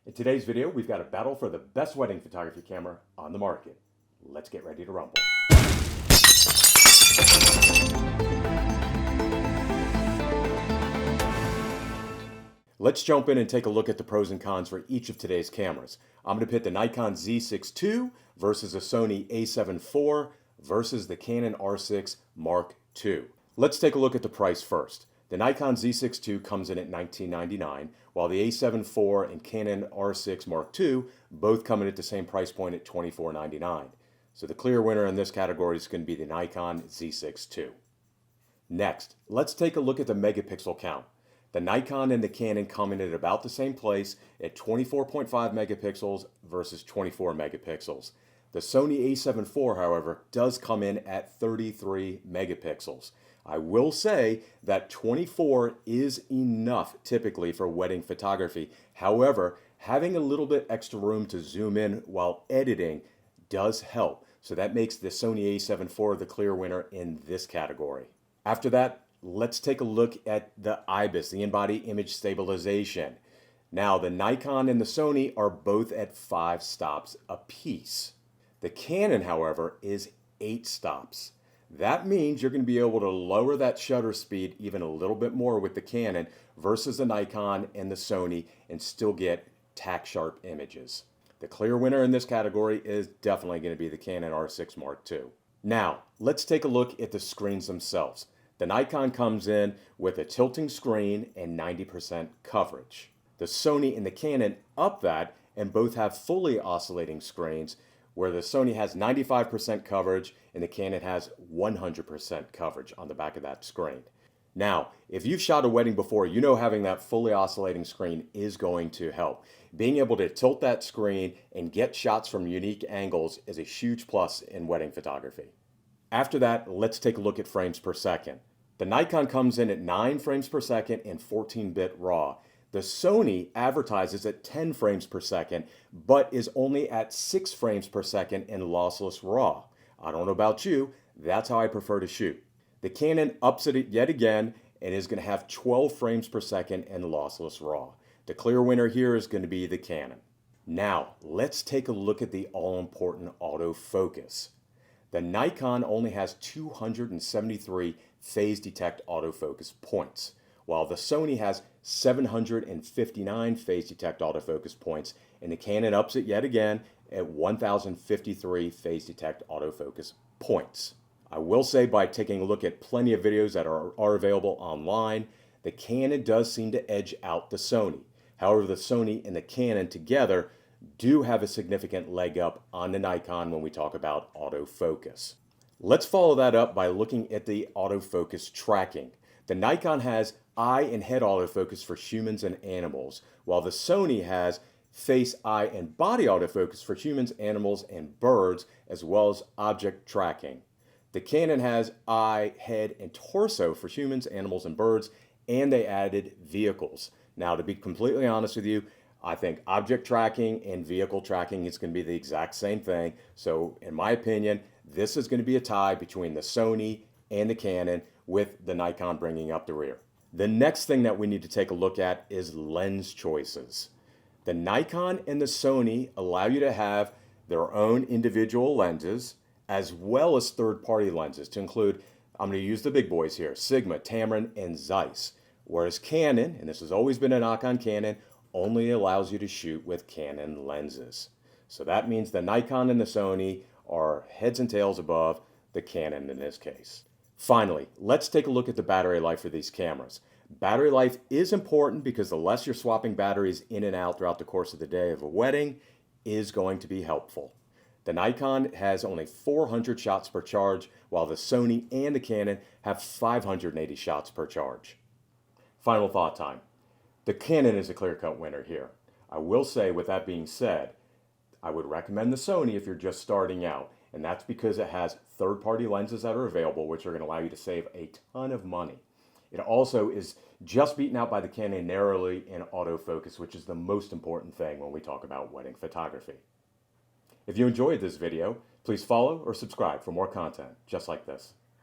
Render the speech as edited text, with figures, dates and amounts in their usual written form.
In today's video, we've got a battle for the best wedding photography camera on the market. Let's get ready to rumble. Let's jump in and take a look at the pros and cons for each of today's cameras. I'm going to pit the Nikon Z6 II versus the Sony A74 versus the Canon R6 Mark II. Let's take a look at the price first. The Nikon Z6 II comes in at $19.99, while the A74 and Canon R6 Mark II both come in at the same price point at $24.99. So the clear winner in this category is going to be the Nikon Z6 II. Next, let's take a look at the megapixel count. The Nikon and the Canon come in at about the same place at 24.5 megapixels versus 24 megapixels. The Sony A74, however, does come in at 33 megapixels. I will say that 24 is enough typically for wedding photography. However, having a little bit extra room to zoom in while editing does help. So that makes the Sony A74 the clear winner in this category. After that, let's take a look at the IBIS, the in-body image stabilization. Now, the Nikon and the Sony are both at 5 stops apiece. The Canon, however, is 8 stops. That means you're going to be able to lower that shutter speed even a little bit more with the Canon versus the Nikon and the Sony and still get tack sharp images. The clear winner in this category is definitely going to be the Canon R6 Mark II. Now, let's take a look at the screens themselves. The Nikon comes in with a tilting screen and 90% coverage. The Sony and the Canon up that and both have fully oscillating screens, where the Sony has 95% coverage and the Canon has 100% coverage on the back of that screen. Now, if you've shot a wedding before, you know having that fully oscillating screen is going to help. Being able to tilt that screen and get shots from unique angles is a huge plus in wedding photography. After that, let's take a look at frames per second. The Nikon comes in at 9 frames per second and 14-bit RAW. The Sony advertises at 10 frames per second, but is only at 6 frames per second in lossless RAW. I don't know about you, that's how I prefer to shoot. The Canon ups it yet again and is going to have 12 frames per second in lossless RAW. The clear winner here is going to be the Canon. Now, let's take a look at the all-important autofocus. The Nikon only has 273 phase detect autofocus points, while the Sony has 759 phase detect autofocus points, and the Canon ups it yet again at 1,053 phase detect autofocus points. I will say, by taking a look at plenty of videos that are available online, the Canon does seem to edge out the Sony. However, the Sony and the Canon together do have a significant leg up on the Nikon when we talk about autofocus. Let's follow that up by looking at the autofocus tracking. The Nikon has eye and head autofocus for humans and animals, while the Sony has face, eye, and body autofocus for humans, animals, and birds, as well as object tracking. The Canon has eye, head, and torso for humans, animals, and birds, and they added vehicles. Now, to be completely honest with you, I think object tracking and vehicle tracking is going to be the exact same thing. So, in my opinion, this is going to be a tie between the Sony and the Canon, with the Nikon bringing up the rear. The next thing that we need to take a look at is lens choices. The Nikon and the Sony allow you to have their own individual lenses as well as third-party lenses to include, I'm going to use the big boys here, Sigma, Tamron, and Zeiss. Whereas Canon, and this has always been a knock on Canon, only allows you to shoot with Canon lenses. So that means the Nikon and the Sony are heads and tails above the Canon in this case. Finally, let's take a look at the battery life for these cameras. Battery life is important because the less you're swapping batteries in and out throughout the course of the day of a wedding is going to be helpful. The Nikon has only 400 shots per charge, while the Sony and the Canon have 580 shots per charge. Final thought time. The Canon is a clear-cut winner here. I will say, with that being said, I would recommend the Sony if you're just starting out, and that's because it has third-party lenses that are available, which are going to allow you to save a ton of money. It also is just beaten out by the Canon narrowly in autofocus, which is the most important thing when we talk about wedding photography. If you enjoyed this video, please follow or subscribe for more content just like this.